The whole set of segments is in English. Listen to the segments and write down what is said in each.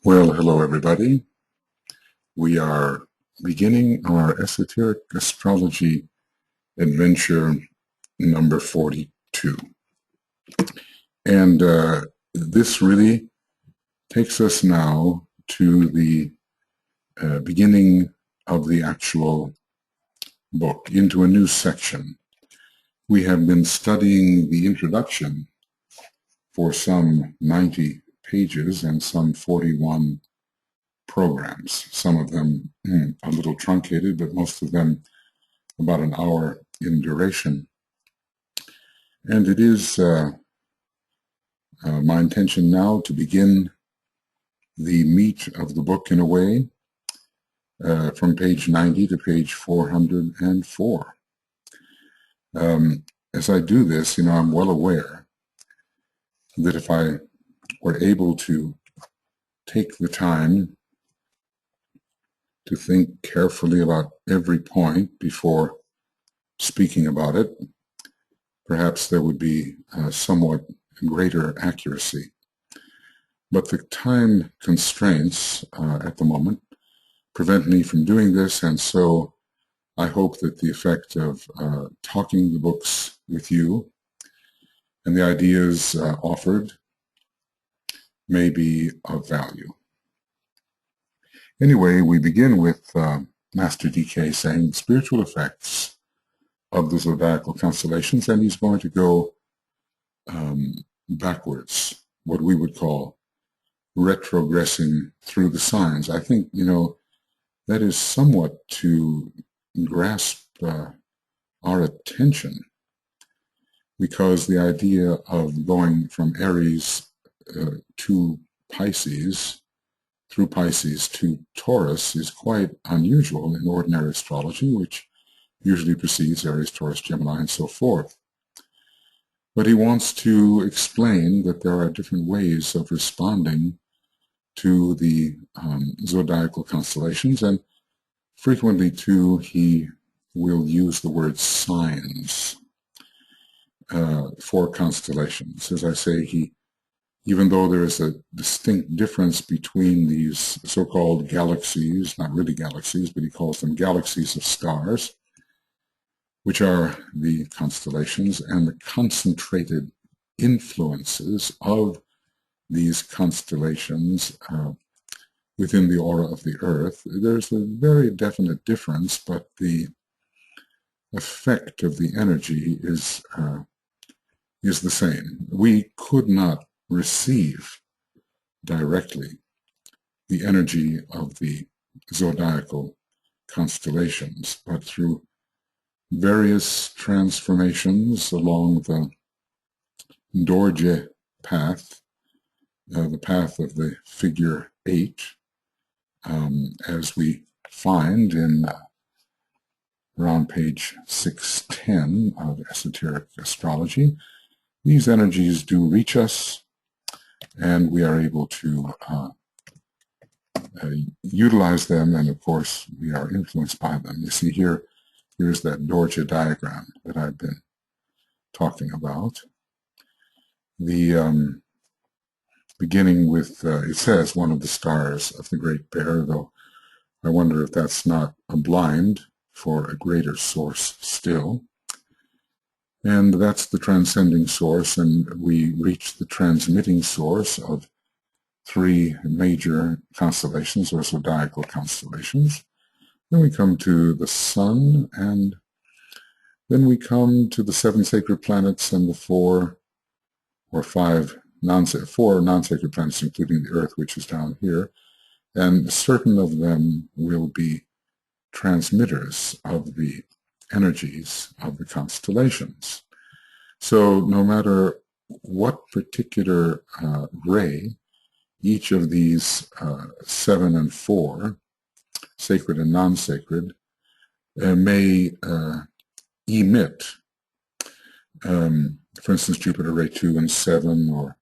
Well, hello everybody. We are beginning our Esoteric Astrology Adventure number 42. And this really takes us now to the beginning of the actual book, into a new section. We have been studying the introduction for some 90 pages and some 41 programs, some of them a little truncated, but most of them about an hour in duration. And it is my intention now to begin the meat of the book in a way from page 90 to page 404. As I do this, I'm well aware that if I were able to take the time to think carefully about every point before speaking about it, perhaps there would be somewhat greater accuracy. But the time constraints at the moment prevent me from doing this, and so I hope that the effect of talking the books with you and the ideas offered may be of value. Anyway, we begin with Master DK saying spiritual effects of the zodiacal constellations, and he's going to go backwards, what we would call retrogressing through the signs. I think, that is somewhat to grasp our attention, because the idea of going from Aries to Pisces, through Pisces to Taurus, is quite unusual in ordinary astrology, which usually precedes Aries, Taurus, Gemini, and so forth. But he wants to explain that there are different ways of responding to the zodiacal constellations, and frequently, too, he will use the word signs for constellations. As I say, even though there is a distinct difference between these so-called galaxies, not really galaxies, but he calls them galaxies of stars, which are the constellations, and the concentrated influences of these constellations within the aura of the Earth, there's a very definite difference, but the effect of the energy is the same. We could not receive directly the energy of the zodiacal constellations, but through various transformations along the Dorje path, the path of the figure 8, as we find in around page 610 of Esoteric Astrology. These energies do reach us, and we are able to utilize them, and of course we are influenced by them. You see here's that Dorje diagram that I've been talking about. The beginning with, it says, one of the stars of the Great Bear, though I wonder if that's not a blind for a greater source still. And that's the transcending source, and we reach the transmitting source of 3 major constellations, or zodiacal constellations. Then we come to the Sun, and then we come to the 7 sacred planets and the 4 or 5 non-sacred planets, including the Earth, which is down here, and certain of them will be transmitters of the energies of the constellations. So no matter what particular ray each of these 7 and 4, sacred and non-sacred, may emit, for instance, Jupiter ray 2 and 7, or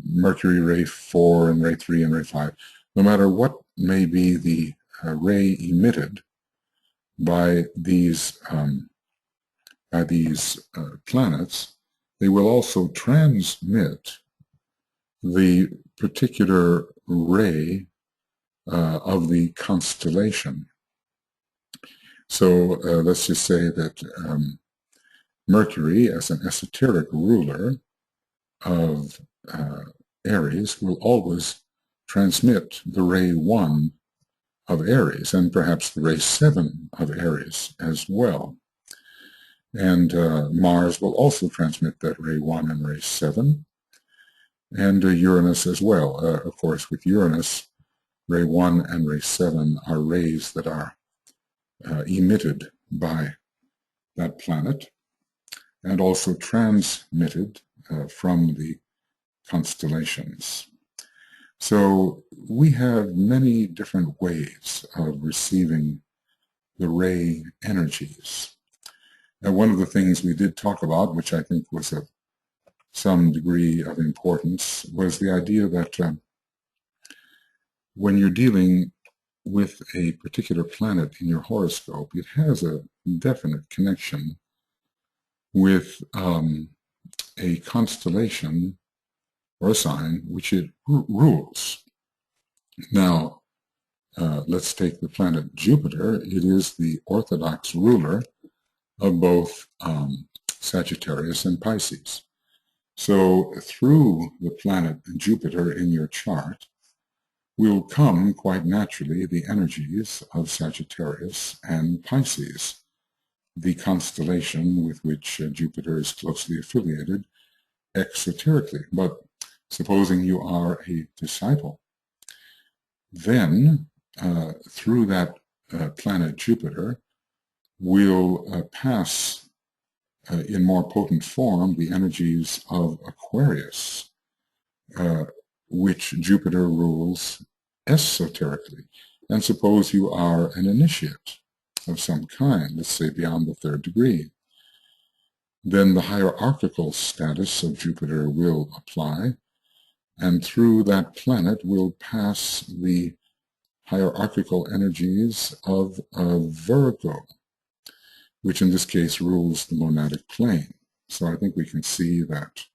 Mercury ray 4 and ray 3 and ray 5, no matter what may be the ray emitted by these planets, they will also transmit the particular ray of the constellation. So let's just say that Mercury, as an esoteric ruler of Aries, will always transmit the ray 1 of Aries, and perhaps the ray 7 of Aries as well. And Mars will also transmit that ray 1 and ray 7, and Uranus as well. Of course, with Uranus, ray 1 and ray 7 are rays that are emitted by that planet and also transmitted from the constellations. So we have many different ways of receiving the ray energies. Now, one of the things we did talk about, which I think was of some degree of importance, was the idea that when you're dealing with a particular planet in your horoscope, it has a definite connection with a constellation or a sign which it rules. Now, let's take the planet Jupiter. It is the orthodox ruler of both Sagittarius and Pisces. So through the planet Jupiter in your chart will come quite naturally the energies of Sagittarius and Pisces, the constellation with which Jupiter is closely affiliated exoterically. But supposing you are a disciple, then through that planet Jupiter will pass in more potent form the energies of Aquarius, which Jupiter rules esoterically. And suppose you are an initiate of some kind, let's say beyond the 3rd degree, then the hierarchical status of Jupiter will apply, and through that planet will pass the hierarchical energies of Virgo, which in this case rules the monadic plane. So I think we can see that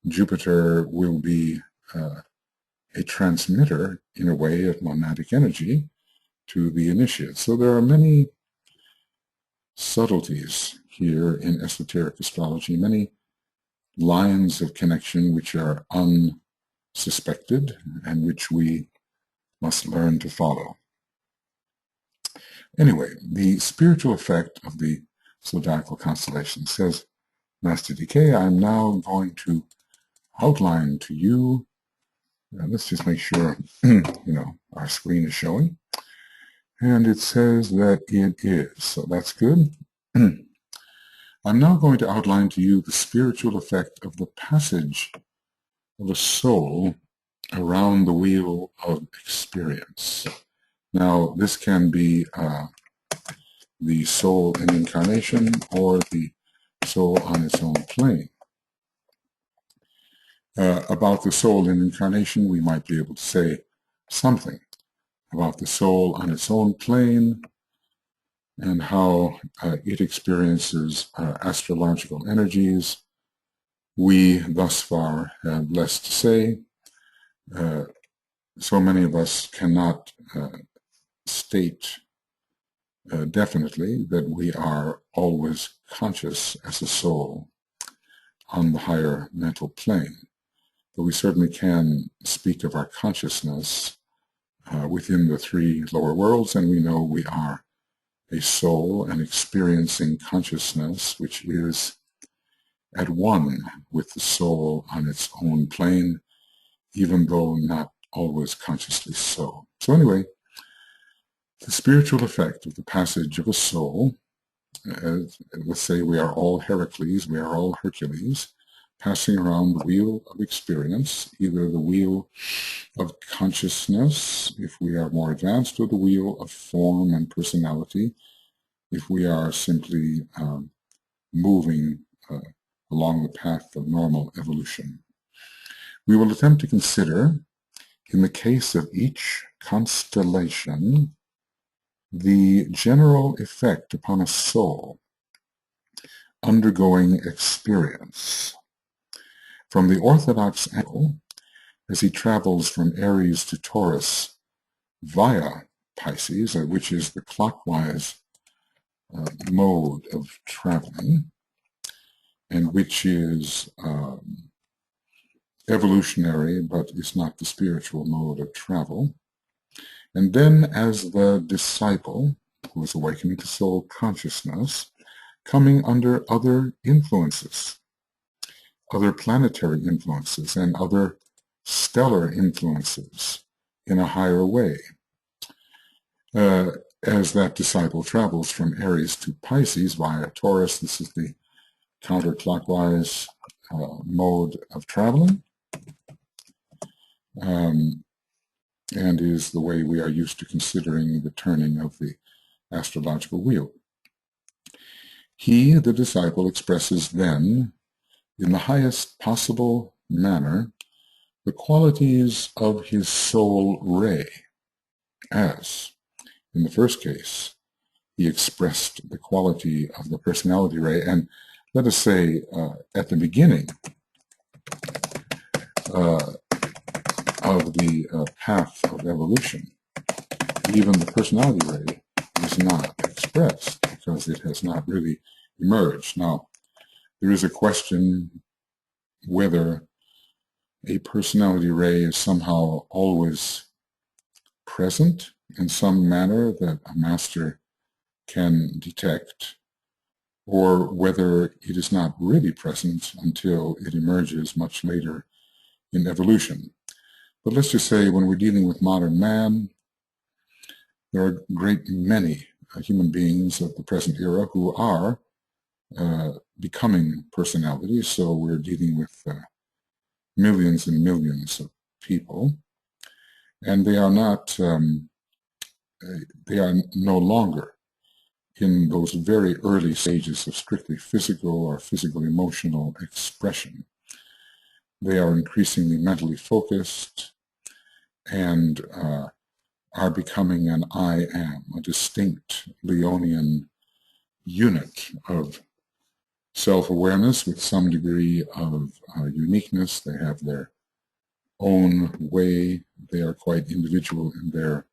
Jupiter will be a transmitter, in a way, of monadic energy to the initiate. So there are many subtleties here in esoteric astrology, many lines of connection which are unsuspected and which we must learn to follow. Anyway, the spiritual effect of the Zodiacal Constellations, says Master DK. I'm now going to outline to you, let's just make sure our screen is showing, and it says that it is, so that's good. I'm now going to outline to you the spiritual effect of the passage of a soul around the wheel of experience. Now, this can be the soul in incarnation or the soul on its own plane. About the soul in incarnation, we might be able to say something about the soul on its own plane and how it experiences astrological energies. We thus far have less to say. So many of us cannot state definitely that we are always conscious as a soul on the higher mental plane. But we certainly can speak of our consciousness within the 3 lower worlds, and we know we are a soul and experiencing consciousness which is at one with the soul on its own plane, even though not always consciously so. So anyway, the spiritual effect of the passage of a soul, let's say we are all Heracles, we are all Hercules, passing around the wheel of experience, either the wheel of consciousness, if we are more advanced, or the wheel of form and personality, if we are simply moving along the path of normal evolution. We will attempt to consider, in the case of each constellation, the general effect upon a soul undergoing experience. From the orthodox angle, as he travels from Aries to Taurus via Pisces, which is the clockwise mode of traveling, and which is evolutionary, but is not the spiritual mode of travel. And then as the disciple, who is awakening to soul consciousness, coming under other influences, other planetary influences, and other stellar influences in a higher way. As that disciple travels from Aries to Pisces via Taurus, this is the counterclockwise mode of traveling, and is the way we are used to considering the turning of the astrological wheel. He, the disciple, expresses then, in the highest possible manner, the qualities of his soul ray, as, in the first case, he expressed the quality of the personality ray, and let us say at the beginning of the path of evolution, even the personality ray is not expressed because it has not really emerged. Now, there is a question whether a personality ray is somehow always present in some manner that a master can detect, or whether it is not really present until it emerges much later in evolution. But let's just say when we're dealing with modern man, there are a great many human beings of the present era who are becoming personalities, so we're dealing with millions and millions of people, and they are not, they are no longer in those very early stages of strictly physical or physical-emotional expression. They are increasingly mentally focused and are becoming an I am, a distinct Leonian unit of self-awareness with some degree of uniqueness. They have their own way. They are quite individual in their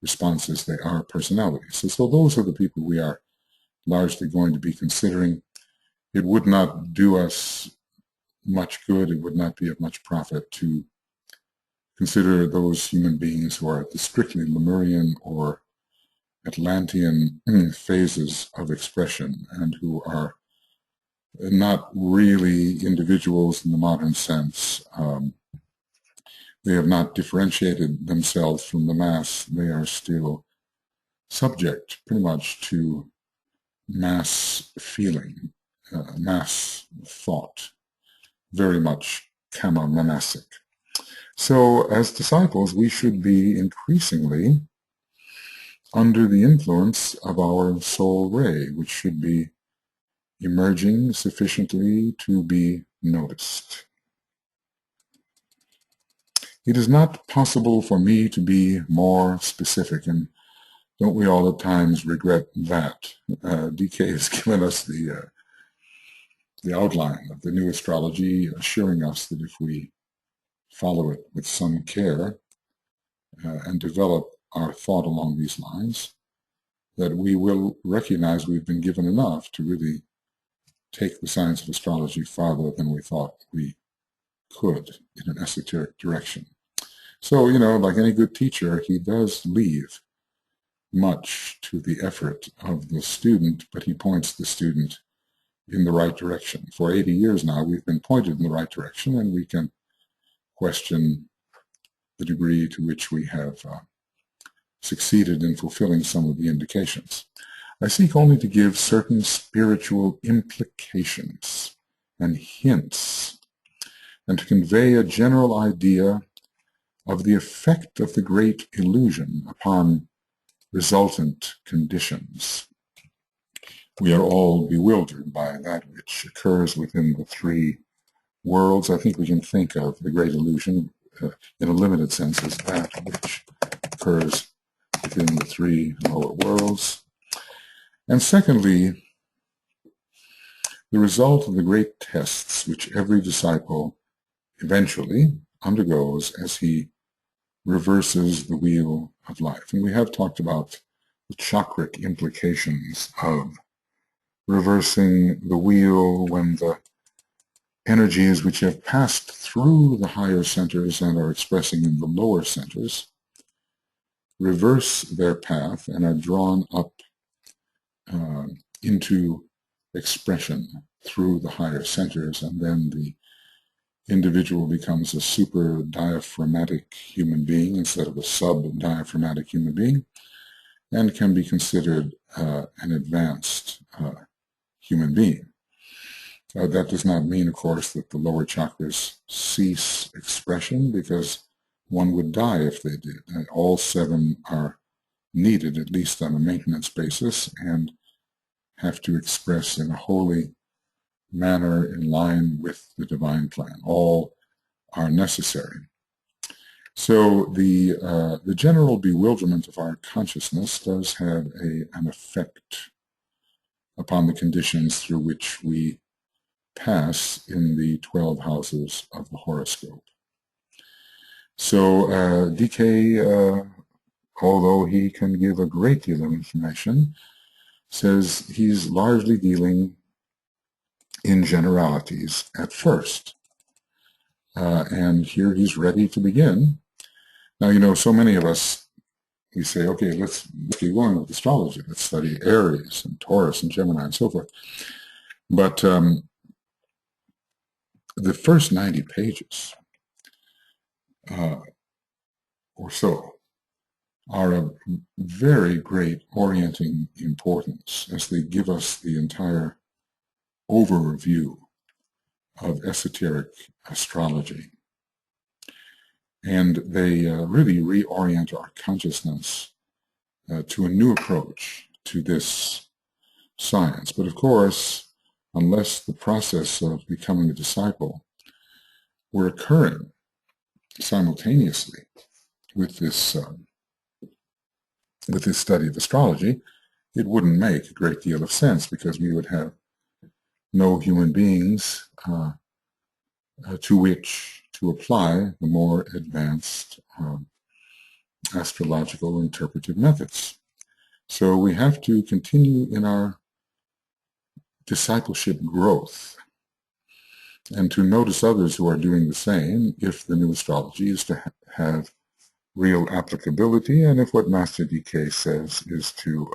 responses. They are personalities. So those are the people we are largely going to be considering. It would not do us much good. It would not be of much profit to consider those human beings who are at the strictly Lemurian or Atlantean phases of expression and who are not really individuals in the modern sense. They have not differentiated themselves from the mass. They are still subject pretty much to mass feeling, mass thought, very much kama-manasic. So as disciples, we should be increasingly under the influence of our soul ray, which should be emerging sufficiently to be noticed. It is not possible for me to be more specific, and don't we all at times regret that? DK has given us the outline of the new astrology, assuring us that if we follow it with some care and develop our thought along these lines, that we will recognize we've been given enough to really take the science of astrology farther than we thought we could in an esoteric direction. So, like any good teacher, he does leave much to the effort of the student, but he points the student in the right direction. For 80 years now, we've been pointed in the right direction, and we can question the degree to which we have succeeded in fulfilling some of the indications. I seek only to give certain spiritual implications and hints, and to convey a general idea of the effect of the great illusion upon resultant conditions. We are all bewildered by that which occurs within the three worlds. I think we can think of the great illusion in a limited sense as that which occurs within the three lower worlds. And secondly, the result of the great tests which every disciple eventually undergoes as he reverses the wheel of life. And we have talked about the chakric implications of reversing the wheel when the energies which have passed through the higher centers and are expressing in the lower centers reverse their path and are drawn up into expression through the higher centers, and then the individual becomes a super diaphragmatic human being instead of a sub-diaphragmatic human being, and can be considered an advanced human being. That does not mean, of course, that the lower chakras cease expression, because one would die if they did. All seven are needed, at least on a maintenance basis, and have to express in a holy manner in line with the divine plan. All are necessary. So the general bewilderment of our consciousness does have an effect upon the conditions through which we pass in the 12 houses of the horoscope. So DK, although he can give a great deal of information, says he's largely dealing in generalities at first. And here he's ready to begin. Now, you know, so many of us, we say, okay, let's get going with astrology. Let's study Aries and Taurus and Gemini and so forth. But the first 90 pages or so are of very great orienting importance, as they give us the entire overview of esoteric astrology. And they really reorient our consciousness to a new approach to this science. But of course, unless the process of becoming a disciple were occurring simultaneously with this study of astrology, it wouldn't make a great deal of sense, because we would have no human beings to which to apply the more advanced astrological interpretive methods. So we have to continue in our discipleship growth and to notice others who are doing the same if the new astrology is to have real applicability, and if what Master DK says is to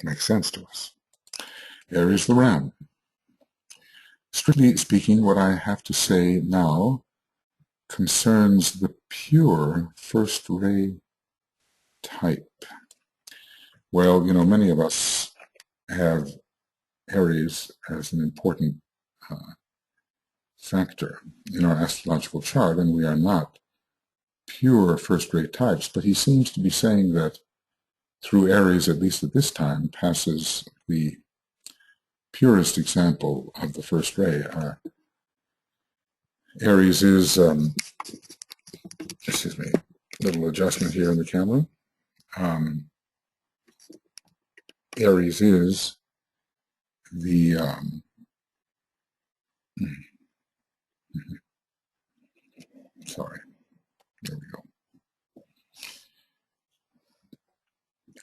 make sense to us. Aries the Ram. Strictly speaking, what I have to say now concerns the pure first ray type. Well, you know, many of us have Aries as an important factor in our astrological chart, and we are not pure first-rate types, but he seems to be saying that through Aries, at least at this time, passes the purest example of the first ray. Aries is, excuse me, little adjustment here in the camera. Aries is the, sorry, there we go.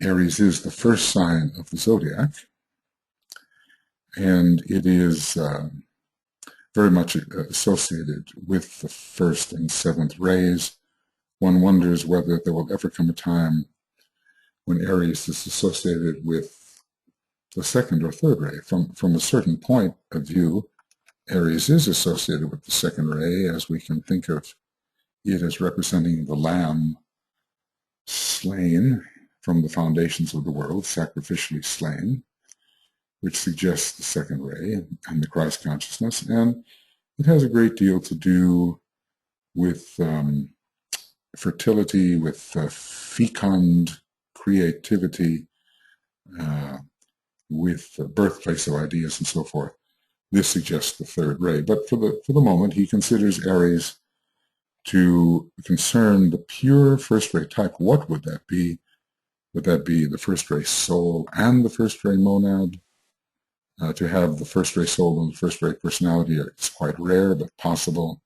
Aries is the first sign of the zodiac, and it is very much associated with the first and seventh rays. One wonders whether there will ever come a time when Aries is associated with the second or third ray. From a certain point of view, Aries is associated with the second ray, as we can think of it as representing the lamb slain from the foundations of the world, sacrificially slain, which suggests the second ray and the Christ consciousness. And it has a great deal to do with fertility, with fecund creativity, with the birthplace of ideas and so forth. This suggests the third ray. But for the moment, he considers Aries to concern the pure first-ray type. What would that be? Would that be the first-ray soul and the first-ray monad? To have the first-ray soul and the first-ray personality is quite rare, but possible.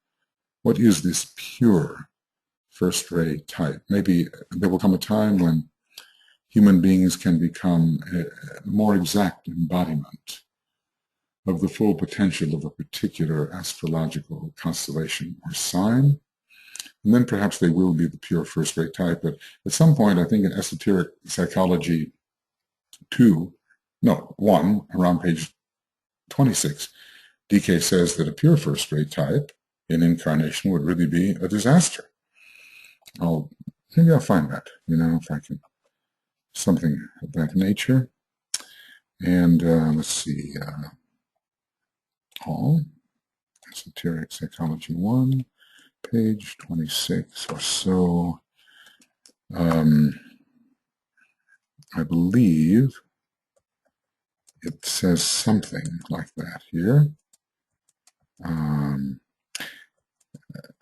what is this pure first-ray type? Maybe there will come a time when human beings can become a more exact embodiment of the full potential of a particular astrological constellation or sign, and then perhaps they will be the pure first-rate type. But at some point, I think in Esoteric Psychology 1, around page 26, DK says that a pure first-rate type in incarnation would really be a disaster. Maybe I'll find that, if I can, something of that nature. And let's see, Esoteric Psychology 1, page 26 or so. I believe it says something like that here.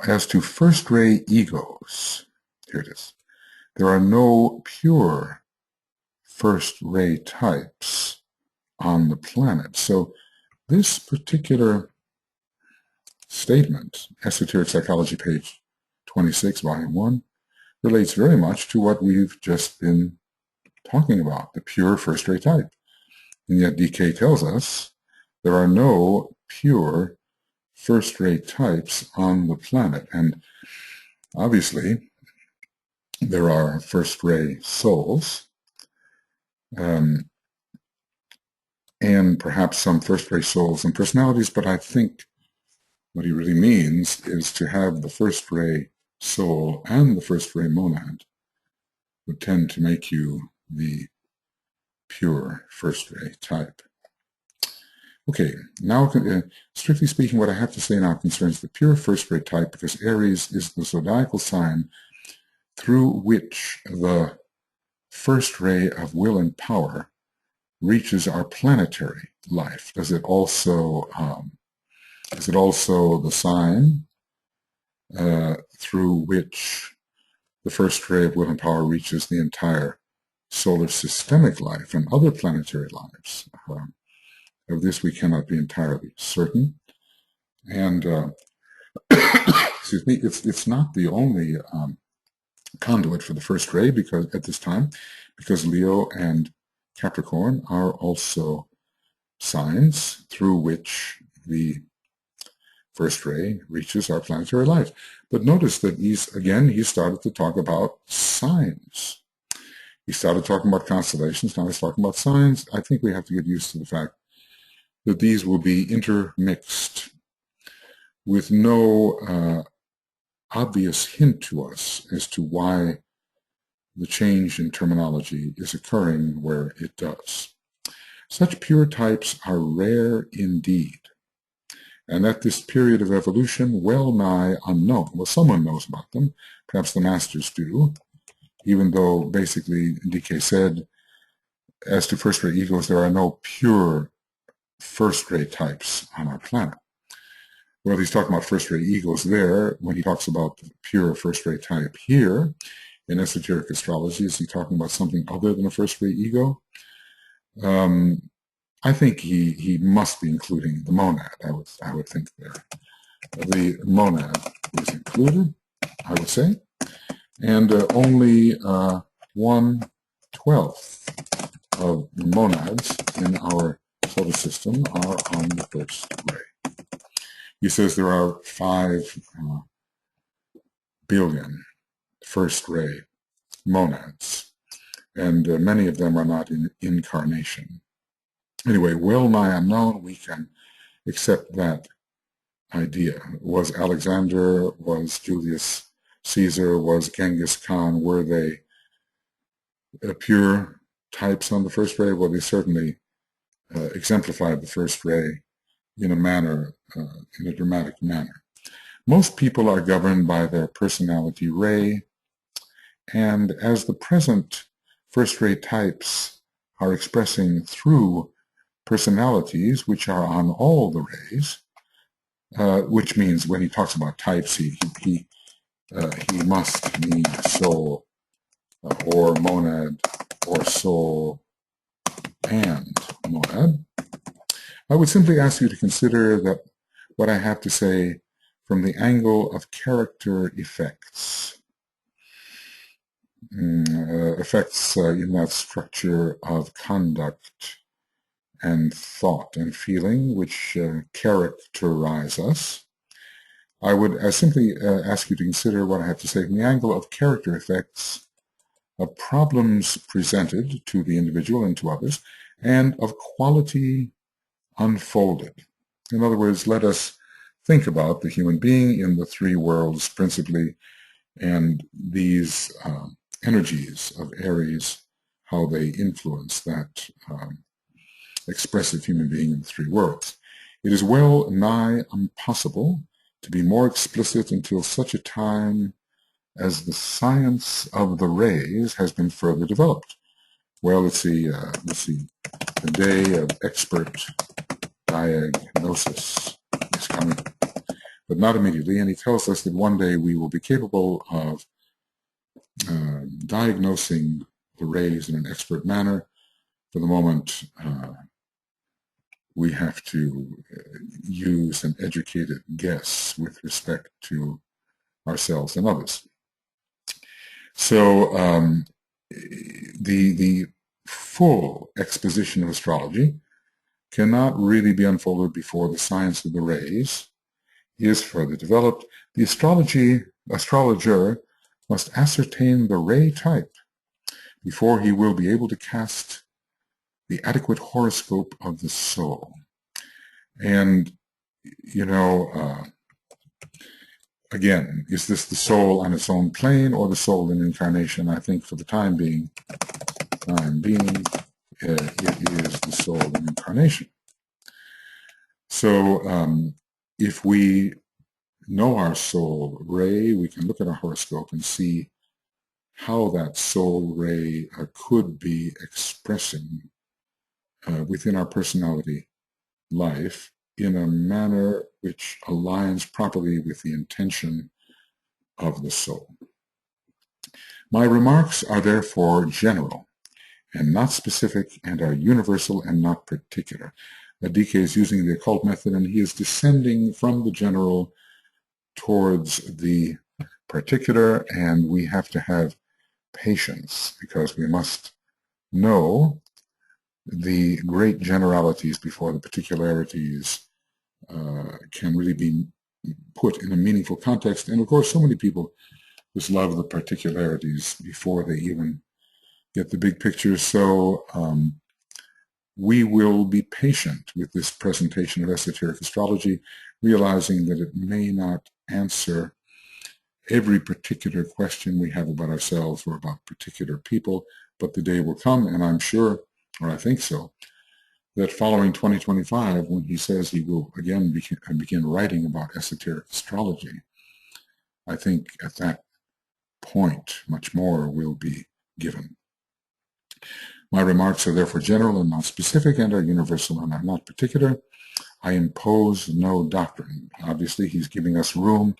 As to first-ray egos, here it is. There are no pure first-ray types on the planet. So this particular statement, Esoteric Psychology, page 26, volume 1, relates very much to what we've just been talking about, the pure first-ray type. And yet DK tells us there are no pure first-rate types on the planet. And obviously, there are first-ray souls, and perhaps some first-ray souls and personalities, but I think what he really means is to have the first-ray soul and the first-ray monad would tend to make you the pure first-ray type. Okay, now, strictly speaking, what I have to say now concerns the pure first-ray type, because Aries is the zodiacal sign through which the first ray of will and power reaches our planetary life. Is it also the sign through which the first ray of will and power reaches the entire solar systemic life and other planetary lives? Of this we cannot be entirely certain. And excuse me, it's not the only conduit for the first ray, because at this time, because Leo and Capricorn are also signs through which the first ray reaches our planetary life. But notice that he started to talk about signs. He started talking about constellations, now he's talking about signs. I think we have to get used to the fact that these will be intermixed with no obvious hint to us as to why the change in terminology is occurring where it does. Such pure types are rare indeed, and at this period of evolution, well nigh unknown. Well, someone knows about them, perhaps the masters do, even though basically DK said, as to first-rate egos, there are no pure first-rate types on our planet. Well, he's talking about first-rate egos there. When he talks about the pure first-rate type here in Esoteric Astrology, is he talking about something other than a first-rate ego? I think he must be including the monad. I would think there. The monad is included, I would say, and only 1/12 of the monads in our solar system are on the first ray. He says there are 5 billion first ray monads, and many of them are not in incarnation. Anyway, well nigh unknown, we can accept that idea. Was Alexander, was Julius Caesar, was Genghis Khan, were they pure types on the first ray? Well, they certainly exemplified the first ray in a manner, in a dramatic manner. Most people are governed by their personality ray, and as the present first ray types are expressing through personalities which are on all the rays, which means when he talks about types, he must mean soul or monad or soul and monad. I would simply ask you to consider that what I have to say from the angle of character effects. Effects in that structure of conduct and thought and feeling which characterize us. I would simply ask you to consider what I have to say from the angle of character effects, of problems presented to the individual and to others, and of quality unfolded. In other words, let us think about the human being in the three worlds principally, and these energies of Aries, how they influence that expressive human being in the three worlds. It is well nigh impossible to be more explicit until such a time as the science of the rays has been further developed. Well, let's see, the day of expert diagnosis is coming, but not immediately, and he tells us that one day we will be capable of diagnosing the rays in an expert manner. For the moment, we have to use an educated guess with respect to ourselves and others. So the full exposition of astrology cannot really be unfolded before the science of the rays is further developed. The astrologer must ascertain the ray type before he will be able to cast the adequate horoscope of the soul. And, you know, again, is this the soul on its own plane or the soul in incarnation? I think for the time being, it is the soul in incarnation. So if we know our soul ray, we can look at our horoscope and see how that soul ray could be expressing within our personality life in a manner which aligns properly with the intention of the soul. My remarks are therefore general and not specific, and are universal and not particular. DK is using the occult method, and he is descending from the general towards the particular, and we have to have patience because we must know the great generalities before the particularities can really be put in a meaningful context. And of course, so many people just love the particularities before they even get the big picture. So we will be patient with this presentation of esoteric astrology, realizing that it may not answer every particular question we have about ourselves or about particular people, but the day will come, and I'm sure, or I think so, that following 2025, when he says he will again begin writing about esoteric astrology, I think at that point much more will be given. My remarks are therefore general and not specific, and are universal and are not particular. I impose no doctrine. Obviously, he's giving us room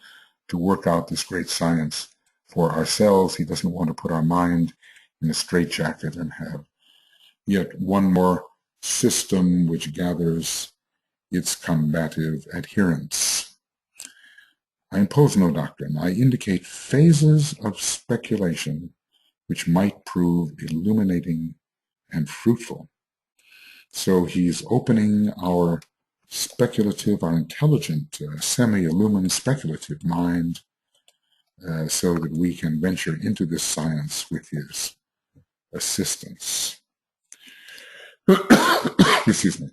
to work out this great science for ourselves. He doesn't want to put our mind in a straitjacket and have yet one more system which gathers its combative adherents. I impose no doctrine. I indicate phases of speculation which might prove illuminating and fruitful. So he's opening our speculative, our intelligent, semi-illumined speculative mind so that we can venture into this science with his assistance. Excuse me.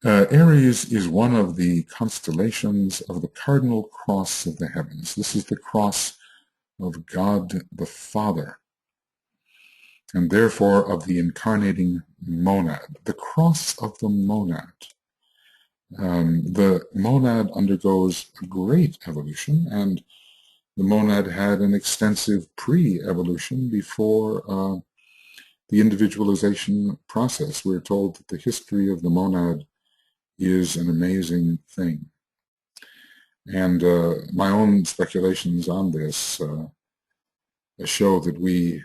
Aries is one of the constellations of the Cardinal Cross of the heavens. This is the cross of God the Father, and therefore of the incarnating monad, the cross of the monad. The monad undergoes a great evolution, and the monad had an extensive pre-evolution before the individualization process. We're told that the history of the monad is an amazing thing. And my own speculations on this show that we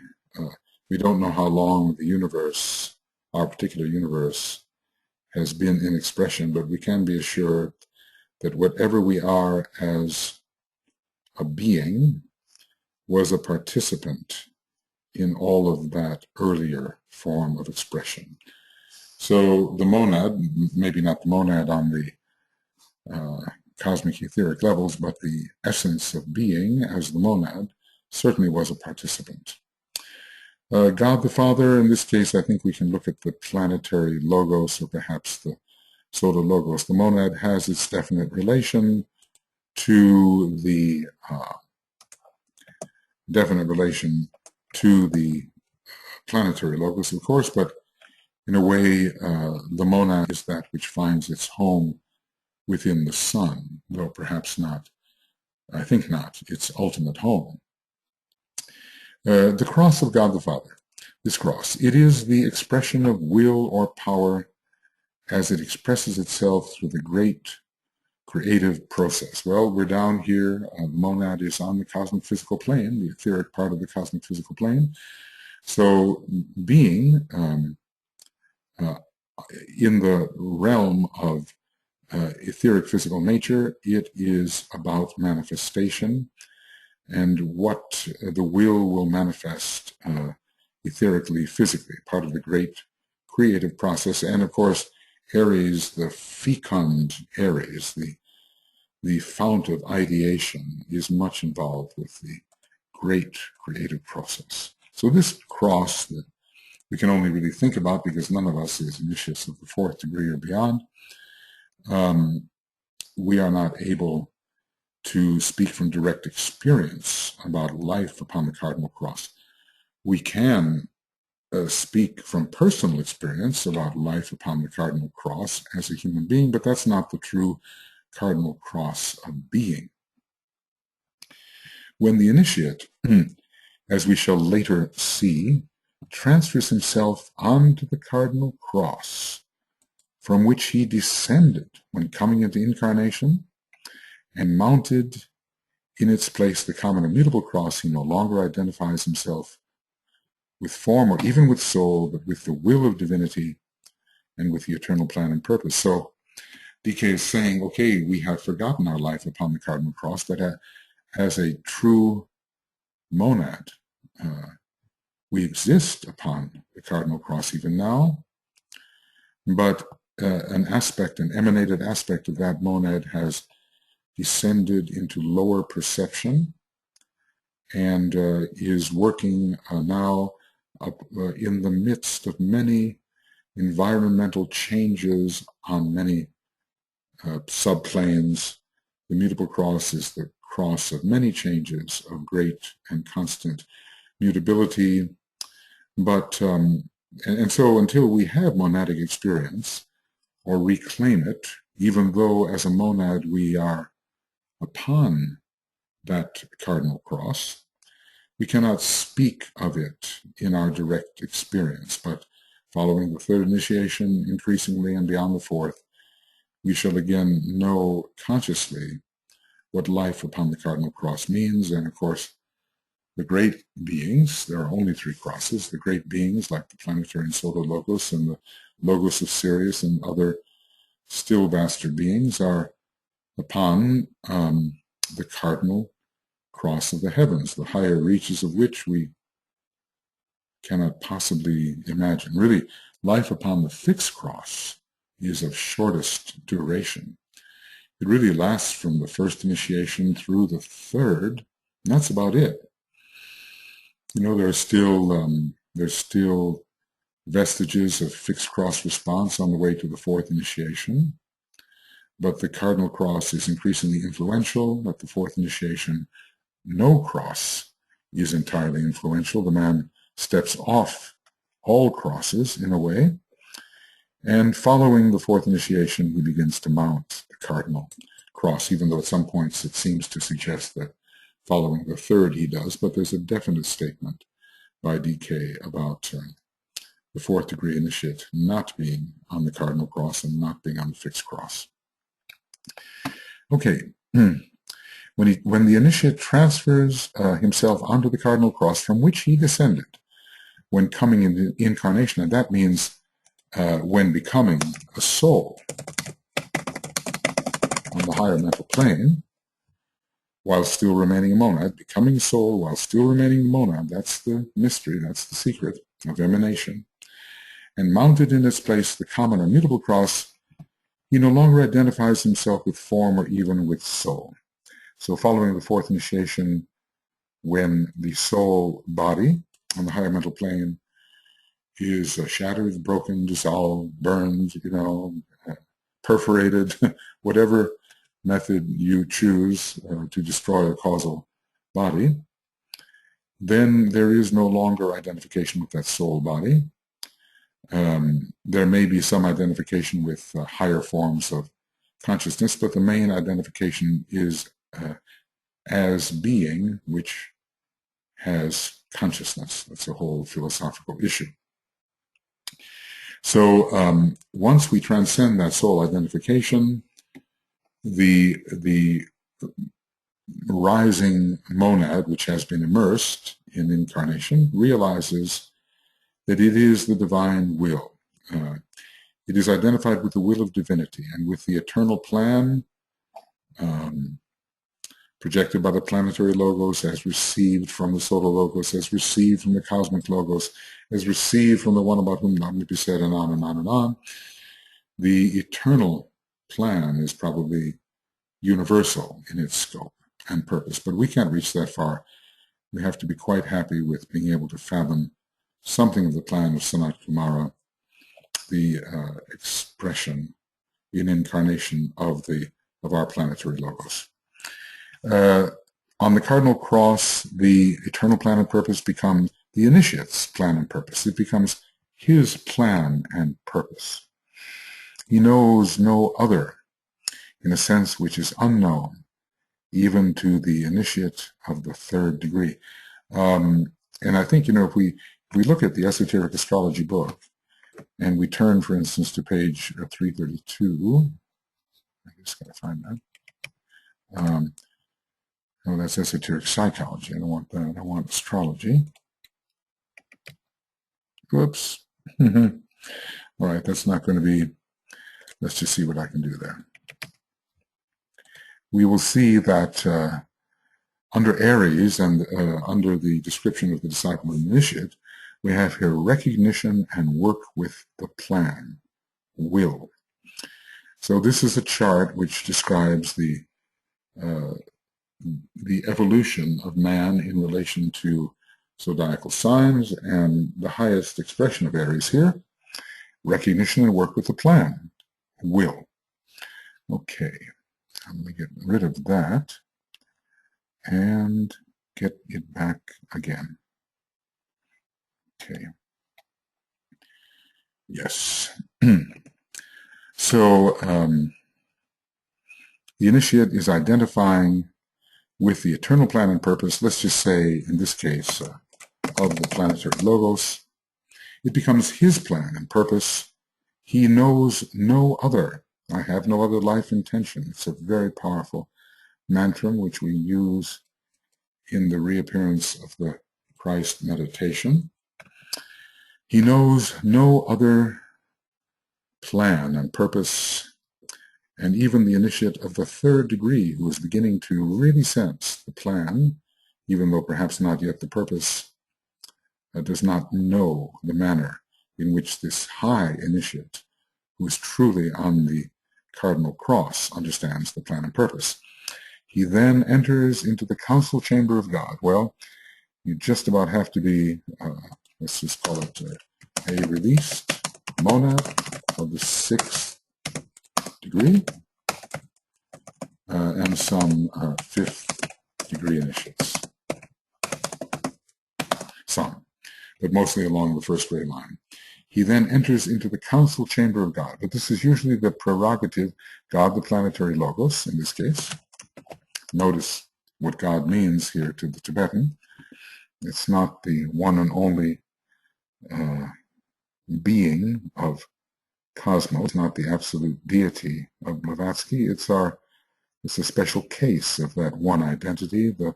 don't know how long the universe, our particular universe, has been in expression, but we can be assured that whatever we are as a being was a participant in all of that earlier form of expression. So the monad, maybe not the monad on the cosmic etheric levels, but the essence of being as the monad certainly was a participant. God the Father, in this case, I think we can look at the planetary logos, or perhaps the solar logos. The monad has its definite relation to the planetary logos, of course, but in a way, the monad is that which finds its home within the sun, though perhaps not, I think not, its ultimate home. The cross of God the Father, this cross, it is the expression of will or power as it expresses itself through the great creative process. Well, we're down here, the monad is on the cosmic physical plane, the etheric part of the cosmic physical plane. So being in the realm of etheric physical nature, it is about manifestation and what the will manifest etherically, physically, part of the great creative process. And of course, Aries, the fecund Aries, the fount of ideation, is much involved with the great creative process. So this cross that we can only really think about because none of us is initiates of the fourth degree or beyond, we are not able to speak from direct experience about life upon the Cardinal Cross. We can speak from personal experience about life upon the Cardinal Cross as a human being, but that's not the true Cardinal Cross of being. When the initiate, as we shall later see, transfers himself onto the Cardinal Cross, from which he descended when coming into incarnation, and mounted in its place the common immutable cross, he no longer identifies himself with form or even with soul, but with the will of divinity and with the eternal plan and purpose. So DK is saying, okay, we have forgotten our life upon the Cardinal Cross, that as a true monad, we exist upon the Cardinal Cross even now, but an emanated aspect of that monad has descended into lower perception and is working now in the midst of many environmental changes on many subplanes. The mutable cross is the cross of many changes of great and constant mutability. But, and so until we have monadic experience or reclaim it, even though as a monad we are upon that Cardinal Cross, we cannot speak of it in our direct experience, but following the third initiation increasingly and beyond the fourth, we shall again know consciously what life upon the Cardinal Cross means. And of course, the great beings, there are only three crosses, the great beings like the planetary and solar logos and the logos of Sirius and other still vaster beings are upon the Cardinal Cross of the heavens, the higher reaches of which we cannot possibly imagine. Really, life upon the fixed cross is of shortest duration. It really lasts from the first initiation through the third, and that's about it. You know, there's still vestiges of fixed cross response on the way to the fourth initiation, but the Cardinal Cross is increasingly influential. At the fourth initiation, no cross is entirely influential. The man steps off all crosses in a way, and following the fourth initiation, he begins to mount the Cardinal Cross, even though at some points it seems to suggest that following the third he does, but there's a definite statement by DK about the fourth degree initiate not being on the Cardinal Cross and not being on the fixed cross. Okay, when the initiate transfers himself onto the Cardinal Cross from which he descended when coming into incarnation, and that means when becoming a soul. the higher mental plane while still remaining a monad, becoming soul while still remaining a monad. That's the mystery, that's the secret of emanation. And mounted in its place the common or mutable cross, he no longer identifies himself with form or even with soul. So following the fourth initiation, when the soul body on the higher mental plane is shattered, broken, dissolved, burned, perforated, whatever method you choose to destroy a causal body, then there is no longer identification with that soul body. There may be some identification with higher forms of consciousness, but the main identification is as being, which has consciousness. That's a whole philosophical issue. So once we transcend that soul identification, the rising monad, which has been immersed in incarnation, realizes that it is the divine will. It is identified with the will of divinity and with the eternal plan projected by the planetary logos, as received from the solar logos, as received from the cosmic logos, as received from the one about whom not to be said, and on and on and on. The eternal plan is probably universal in its scope and purpose, but we can't reach that far. We have to be quite happy with being able to fathom something of the plan of Sanat Kumara, the expression in incarnation of our planetary logos. On the Cardinal Cross, the eternal plan and purpose becomes the initiate's plan and purpose. It becomes his plan and purpose. He knows no other, in a sense which is unknown, even to the initiate of the third degree. And I think, if we look at the Esoteric Astrology book, and we turn, for instance, to page 332, I just got to find that. Oh, that's esoteric psychology. I don't want that. I want astrology. Whoops. All right, that's not going to be, let's just see what I can do there. We will see that under Aries and under the description of the disciple and initiate, we have here recognition and work with the plan, will. So this is a chart which describes the evolution of man in relation to zodiacal signs, and the highest expression of Aries here, recognition and work with the plan, will. Okay, let me get rid of that and get it back again. Okay. Yes. So the initiate is identifying with the eternal plan and purpose, let's just say, in this case, of the planetary logos. It becomes his plan and purpose. He knows no other. I have no other life intention. It's a very powerful mantra which we use in the reappearance of the Christ meditation. He knows no other plan and purpose, and even the initiate of the third degree, who is beginning to really sense the plan, even though perhaps not yet the purpose, does not know the manner in which this high initiate, who is truly on the Cardinal Cross, understands the plan and purpose. He then enters into the council chamber of God. Well, you just about have to be, let's just call it a released monad of the sixth degree, and some fifth degree initiates. Some, but mostly along the first gray line. He then enters into the council chamber of God, but this is usually the prerogative, God, the planetary logos, in this case. Notice what God means here to the Tibetan. It's not the one and only being of cosmos, not the absolute deity of Blavatsky. It's a special case of that one identity, the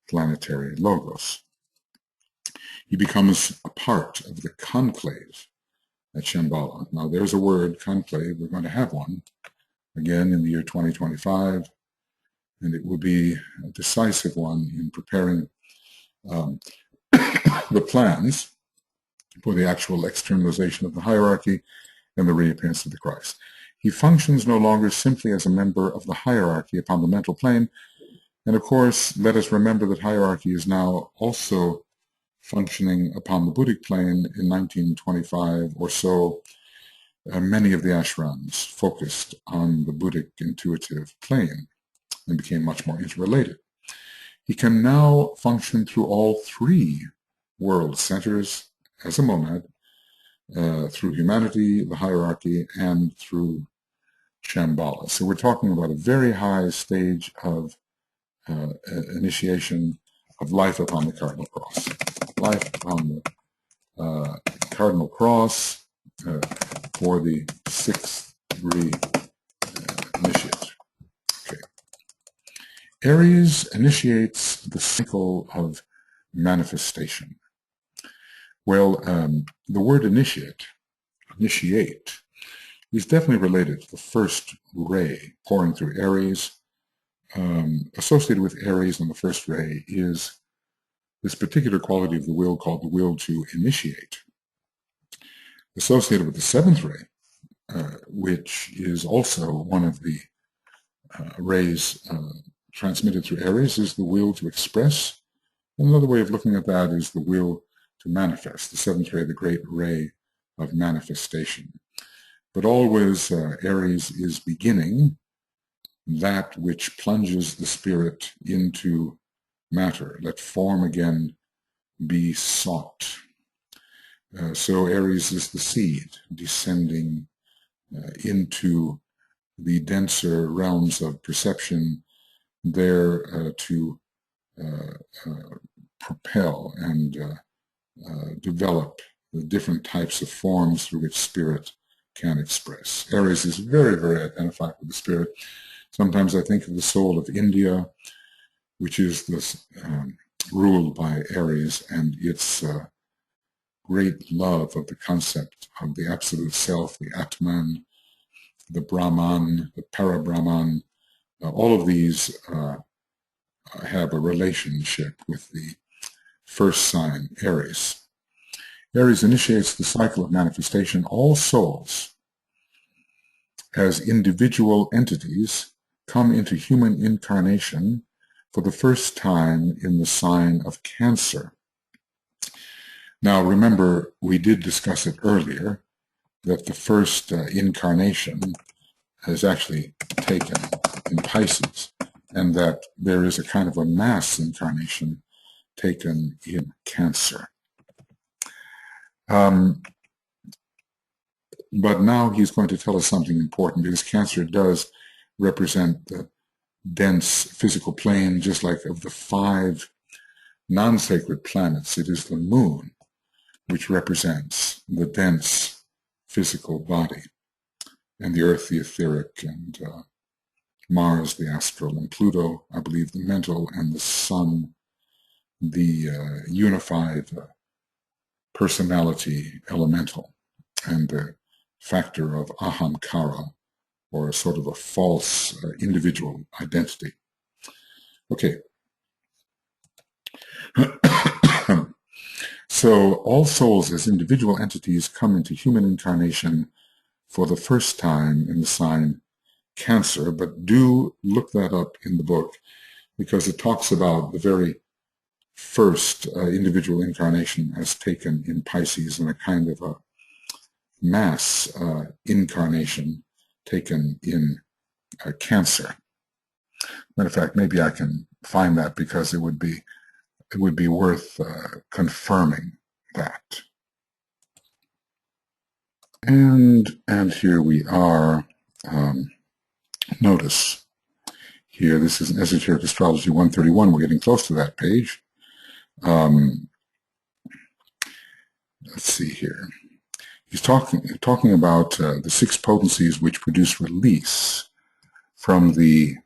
planetary logos. He becomes a part of the conclave at Shamballa. Now there's a word, conclave, we're going to have one again in the year 2025, and it will be a decisive one in preparing the plans for the actual externalization of the hierarchy and the reappearance of the Christ. He functions no longer simply as a member of the hierarchy upon the mental plane, and of course, let us remember that hierarchy is now also functioning upon the Buddhic plane. In 1925 or so, many of the ashrams focused on the Buddhic intuitive plane and became much more interrelated. He can now function through all three world centers as a monad, through humanity, the hierarchy, and through Shamballa. So we're talking about a very high stage of initiation of life upon the Cardinal Cross. Life upon the Cardinal Cross for the sixth degree initiate. Okay. Aries initiates the cycle of manifestation. Well, the word initiate, is definitely related to the first ray pouring through Aries. Associated with Aries and the first ray is this particular quality of the will called the will to initiate. Associated with the seventh ray, which is also one of the rays transmitted through Aries, is the will to express. Another way of looking at that is the will to manifest. The seventh ray, the great ray of manifestation. But always Aries is beginning that which plunges the spirit into matter. Let form again be sought. So Aries is the seed descending into the denser realms of perception, there to propel and develop the different types of forms through which spirit can express. Aries is very, very identified with the spirit. Sometimes I think of the soul of India, which is this, ruled by Aries, and its great love of the concept of the absolute self, the Atman, the Brahman, the Parabrahman. All of these have a relationship with the first sign, Aries. Aries initiates the cycle of manifestation. All souls, as individual entities, come into human incarnation for the first time in the sign of Cancer. Now, remember, we did discuss it earlier, that the first incarnation is actually taken in Pisces, and that there is a kind of a mass incarnation taken in Cancer. But now he's going to tell us something important, because Cancer does represent the dense physical plane, just like of the 5 non-sacred planets. It is the moon which represents the dense physical body, and the earth the etheric, and Mars the astral, and Pluto, I believe, the mental, and the sun the unified personality elemental, and the factor of ahamkara, or a sort of a false individual identity. Okay. So all souls as individual entities come into human incarnation for the first time in the sign Cancer, but do look that up in the book, because it talks about the very first individual incarnation as taken in Pisces, and a kind of a mass incarnation taken in Cancer. Matter of fact, maybe I can find that, because it would be worth confirming that. And here we are. Notice here, this is an Esoteric Astrology 131. We're getting close to that page. Let's see here. He's talking about the 6 potencies which produce release from the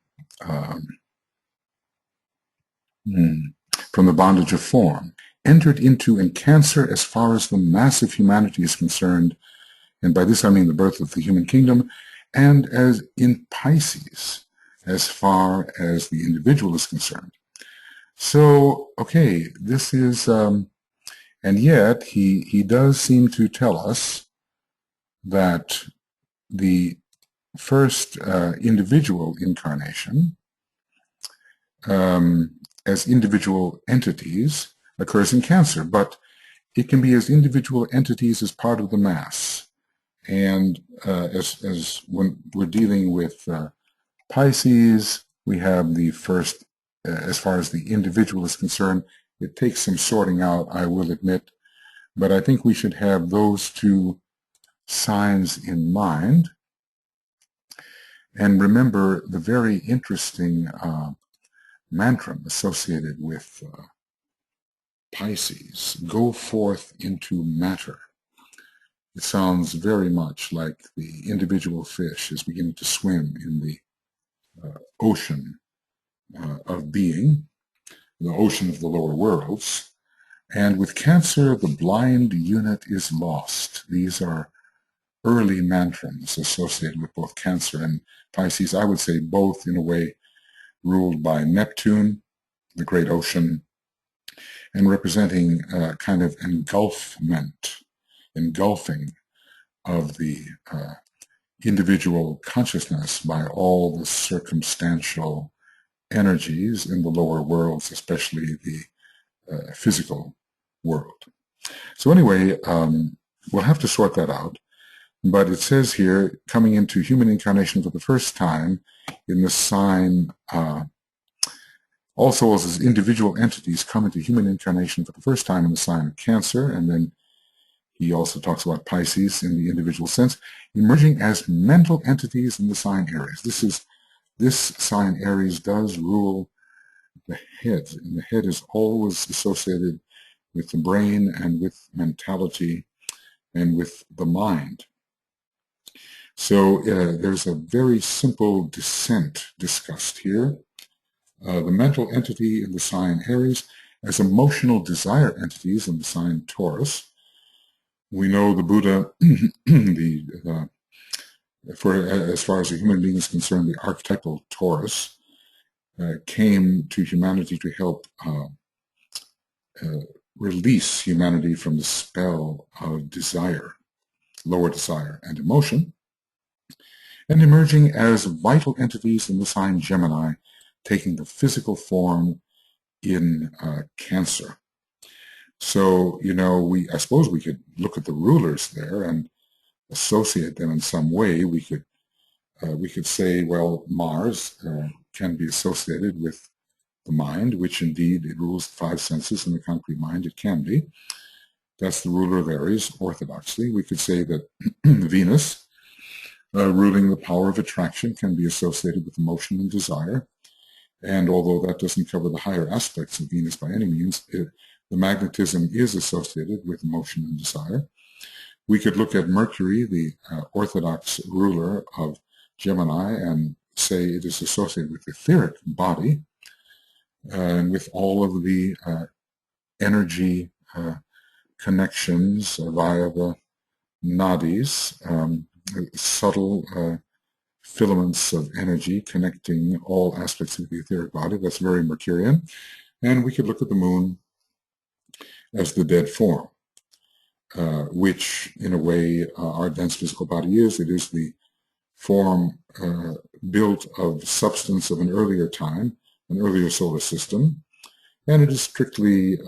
bondage of form, entered into in Cancer as far as the mass of humanity is concerned, and by this I mean the birth of the human kingdom, and as in Pisces, as far as the individual is concerned. So, okay, this is, and yet he does seem to tell us that the first individual incarnation as individual entities occurs in Cancer, but it can be as individual entities as part of the mass. And as when we're dealing with Pisces, we have the first, as far as the individual is concerned, it takes some sorting out, I will admit, but I think we should have those two signs in mind. And remember the very interesting mantra associated with Pisces, go forth into matter. It sounds very much like the individual fish is beginning to swim in the ocean of being, the ocean of the lower worlds. And with Cancer, the blind unit is lost. These are early mantras associated with both Cancer and Pisces. I would say both in a way ruled by Neptune, the great ocean, and representing kind of engulfing of the individual consciousness by all the circumstantial energies in the lower worlds, especially the physical world. So anyway, we'll have to sort that out. But it says here, coming into human incarnation for the first time in the sign, all souls as individual entities come into human incarnation for the first time in the sign of Cancer, and then he also talks about Pisces in the individual sense, emerging as mental entities in the sign Aries. This sign Aries does rule the head, and the head is always associated with the brain and with mentality and with the mind. So there's a very simple descent discussed here. The mental entity in the sign Aries as emotional desire entities in the sign Taurus. We know the Buddha, as far as the human being is concerned, the archetypal Taurus came to humanity to help release humanity from the spell of desire, lower desire, and emotion, and emerging as vital entities in the sign Gemini, taking the physical form in Cancer. So, I suppose we could look at the rulers there and associate them in some way. We could say, well, Mars can be associated with the mind, which indeed it rules the five senses, and the concrete mind it can be. That's the ruler of Aries, orthodoxly. We could say that Venus, ruling the power of attraction, can be associated with emotion and desire. And although that doesn't cover the higher aspects of Venus by any means, the magnetism is associated with emotion and desire. We could look at Mercury, the orthodox ruler of Gemini, and say it is associated with the etheric body and with all of the energy connections via the nadis, subtle filaments of energy connecting all aspects of the etheric body. That's very Mercurian. And we could look at the moon as the dead form, which in a way our dense physical body is. It is the form built of substance of an earlier time, an earlier solar system, and it is strictly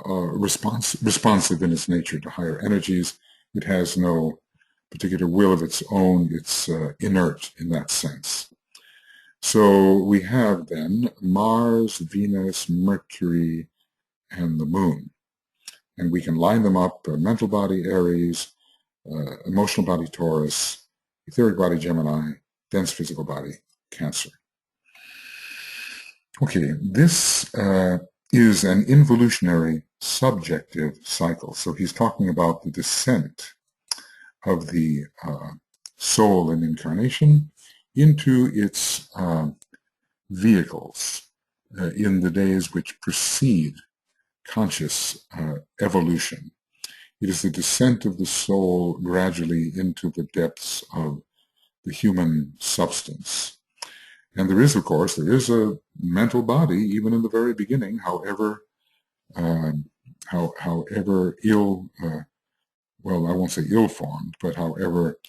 responsive in its nature to higher energies. It has no particular will of its own. It's inert in that sense. So we have then Mars, Venus, Mercury, and the moon. And we can line them up, mental body Aries, emotional body Taurus, etheric body Gemini, dense physical body Cancer. Okay, this is an involutionary subjective cycle. So he's talking about the descent of the soul in incarnation into its vehicles in the days which precede conscious evolution. It is the descent of the soul gradually into the depths of the human substance. And there is, of course, there is a mental body, even in the very beginning, however ill, well, I won't say ill-formed, but however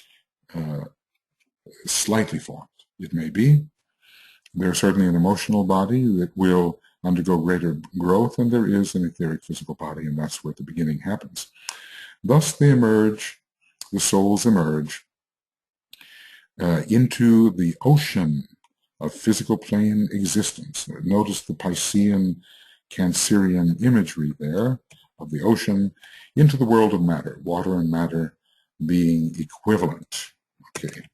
slightly formed it may be. There's certainly an emotional body that will undergo greater growth, and there is an etheric physical body, and that's where the beginning happens. Thus they emerge, the souls emerge into the ocean of physical plane existence. Notice the Piscean, Cancerian imagery there of the ocean into the world of matter, water and matter being equivalent. Okay,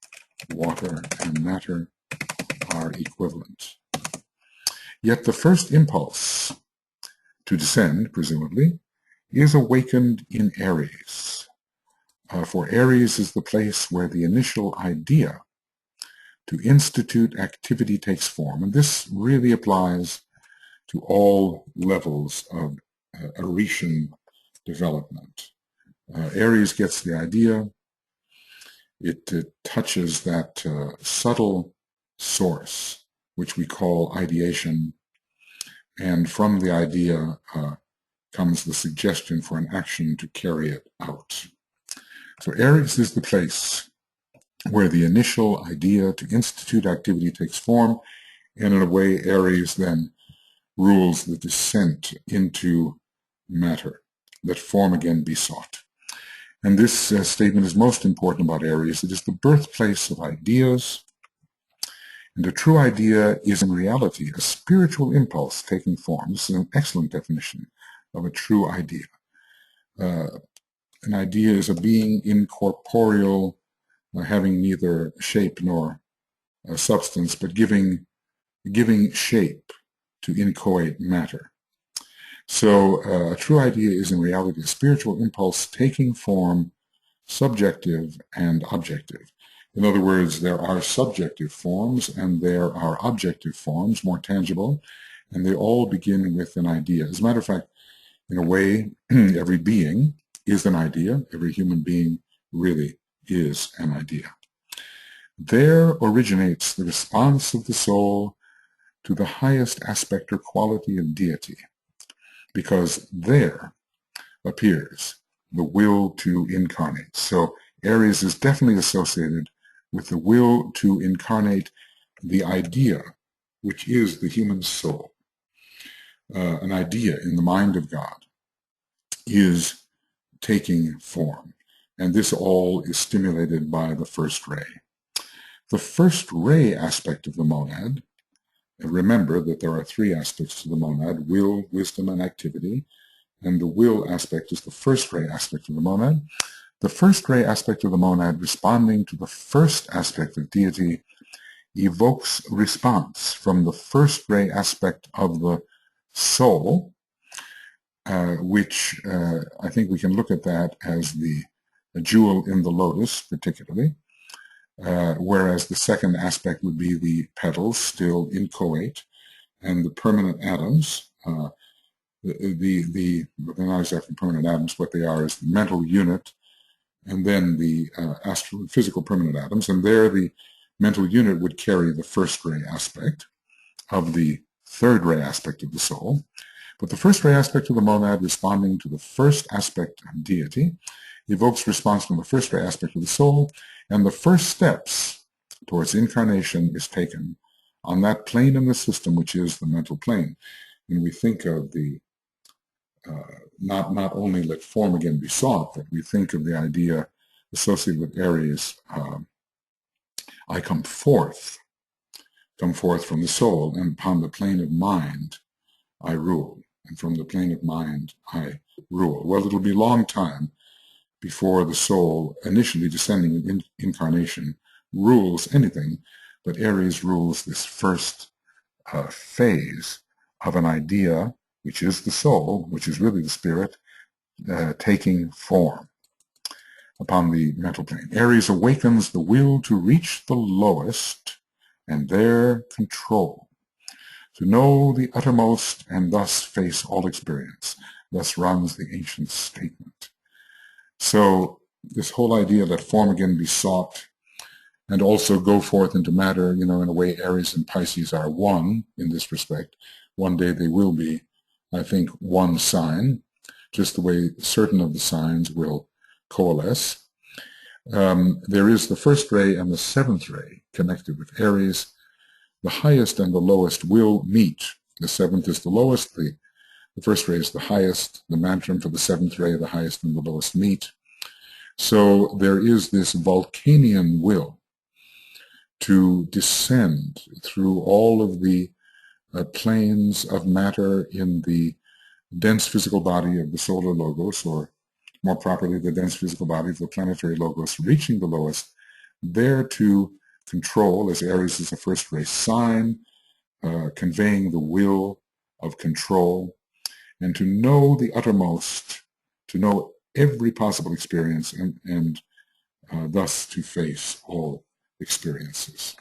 water and matter are equivalent. Yet the first impulse to descend, presumably, is awakened in Aries. For Aries is the place where the initial idea to institute activity takes form. And this really applies to all levels of Aretian development. Aries gets the idea. It touches that subtle source, which we call ideation. And from the idea comes the suggestion for an action to carry it out. So Aries is the place where the initial idea to institute activity takes form, and in a way Aries then rules the descent into matter, that form again be sought. And this statement is most important about Aries. It is the birthplace of ideas, and a true idea is in reality a spiritual impulse taking form. This is an excellent definition of a true idea. An idea is a being incorporeal, having neither shape nor substance, but giving shape to inchoate matter. So a true idea is in reality a spiritual impulse taking form, subjective and objective. In other words, there are subjective forms and there are objective forms, more tangible, and they all begin with an idea. As a matter of fact, in a way, every being is an idea. Every human being really is an idea. There originates the response of the soul to the highest aspect or quality of deity, because there appears the will to incarnate. So Aries is definitely associated with the will to incarnate the idea, which is the human soul. An idea in the mind of God is taking form, and this all is stimulated by the first ray. The first ray aspect of the monad, and remember that there are three aspects to the monad: will, wisdom, and activity, and the will aspect is the first ray aspect of the monad. The first ray aspect of the monad, responding to the first aspect of deity, evokes response from the first ray aspect of the soul, which I think we can look at that as the jewel in the lotus, particularly, whereas the second aspect would be the petals, still inchoate, and the permanent atoms. They're not exactly permanent atoms. What they are is the mental unit, and then the physical permanent atoms, and there the mental unit would carry the first ray aspect of the third ray aspect of the soul. But the first ray aspect of the monad, responding to the first aspect of deity, evokes response from the first ray aspect of the soul, and the first steps towards incarnation is taken on that plane in the system, which is the mental plane. When we think of the not only let form again be sought, but we think of the idea associated with Aries, I come forth from the soul, and upon the plane of mind I rule, and from the plane of mind I rule. Well, it'll be a long time before the soul, initially descending in incarnation, rules anything, but Aries rules this first phase of an idea, which is the soul, which is really the spirit, taking form upon the mental plane. Aries awakens the will to reach the lowest and there control, to know the uttermost and thus face all experience. Thus runs the ancient statement. So this whole idea that form again be sought and also go forth into matter, in a way Aries and Pisces are one in this respect. One day they will be, I think, one sign, just the way certain of the signs will coalesce. There is the first ray and the seventh ray connected with Aries. The highest and the lowest will meet. The seventh is the lowest, the first ray is the highest, the mantram for the seventh ray, the highest and the lowest meet. So there is this Vulcanian will to descend through all of the planes of matter in the dense physical body of the solar logos, or more properly, the dense physical body of the planetary logos, reaching the lowest, there to control, as Aries is a first ray sign, conveying the will of control, and to know the uttermost, to know every possible experience, and thus to face all experiences.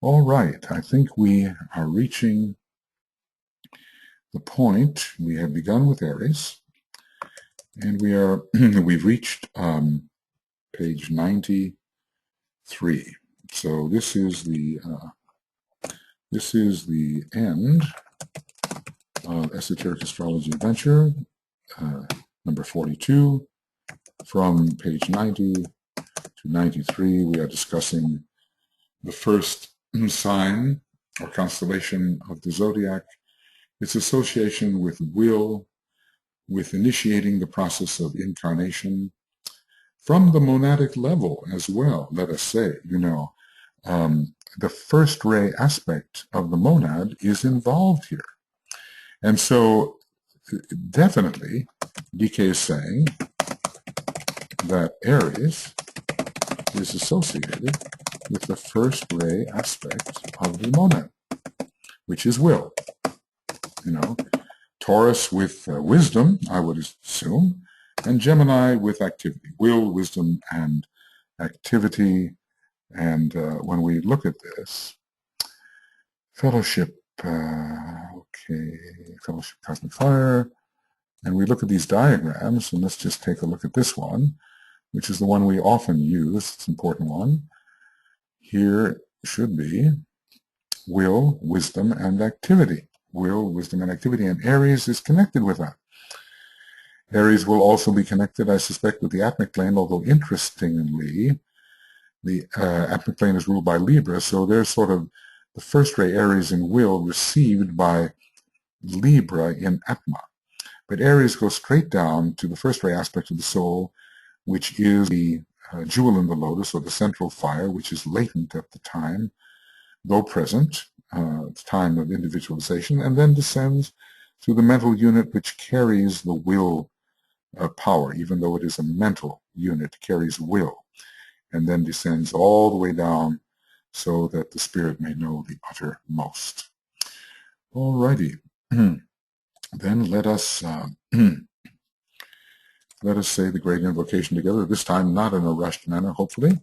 All right, I think we are reaching the point. We have begun with Aries, and we've reached page 93. So this is the end of Esoteric Astrology Adventure, number 42. From page 90 to 93, we are discussing the first sign or constellation of the zodiac, its association with will, with initiating the process of incarnation from the monadic level as well. Let us say, the first ray aspect of the monad is involved here. And so definitely DK is saying that Aries is associated with the first ray aspect of the monad, which is will. Taurus with wisdom, I would assume, and Gemini with activity. Will, wisdom, and activity. And when we look at this, fellowship, fellowship cosmic fire, and we look at these diagrams, and let's just take a look at this one, which is the one we often use. It's an important one. Here should be will, wisdom, and activity. Will, wisdom, and activity, and Aries is connected with that. Aries will also be connected, I suspect, with the Atmic Plane, although interestingly, the Atmic Plane is ruled by Libra, so there's sort of the first ray Aries in will received by Libra in Atma. But Aries goes straight down to the first ray aspect of the soul, which is the jewel in the lotus, or the central fire, which is latent at the time, though present, at the time of individualization, and then descends through the mental unit, which carries the will power, even though it is a mental unit, carries will, and then descends all the way down so that the spirit may know the uttermost. All righty. Then let us say the great invocation together, this time not in a rushed manner, hopefully.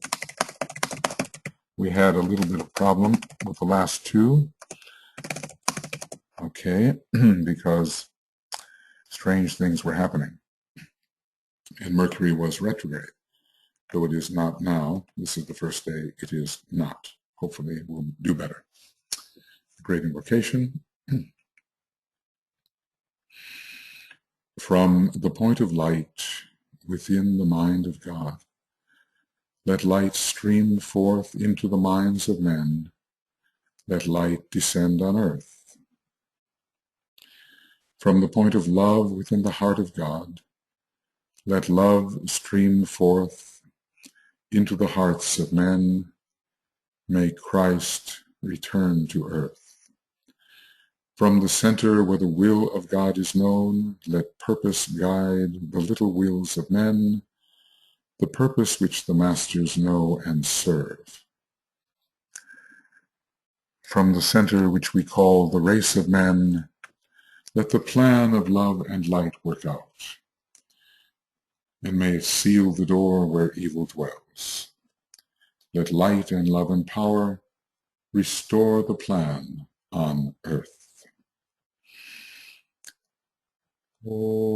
We had a little bit of problem with the last two, because strange things were happening. And Mercury was retrograde, though it is not now. This is the first day it is not. Hopefully we'll do better. Great invocation. From the point of light within the mind of God, let light stream forth into the minds of men. Let light descend on earth. From the point of love within the heart of God, let love stream forth into the hearts of men. May Christ return to earth. From the center where the will of God is known, let purpose guide the little wills of men, the purpose which the masters know and serve. From the center which we call the race of men, let the plan of love and light work out, and may it seal the door where evil dwells. Let light and love and power restore the plan on earth. Oh.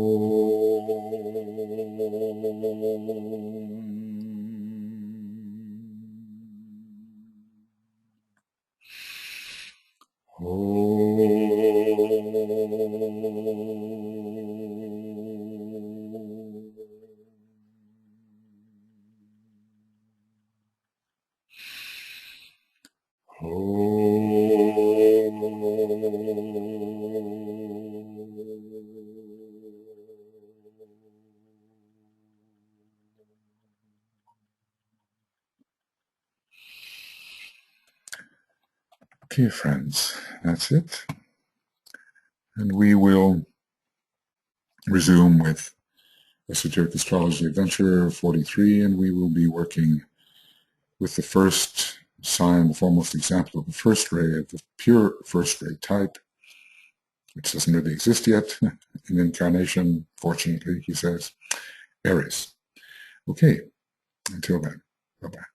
Okay, friends, that's it. And we will resume with Esoteric Astrology Adventure 43, and we will be working with the first sign, the foremost example of the first ray, of the pure first ray type, which doesn't really exist yet in incarnation, fortunately, he says, Aries. Okay, until then, bye-bye.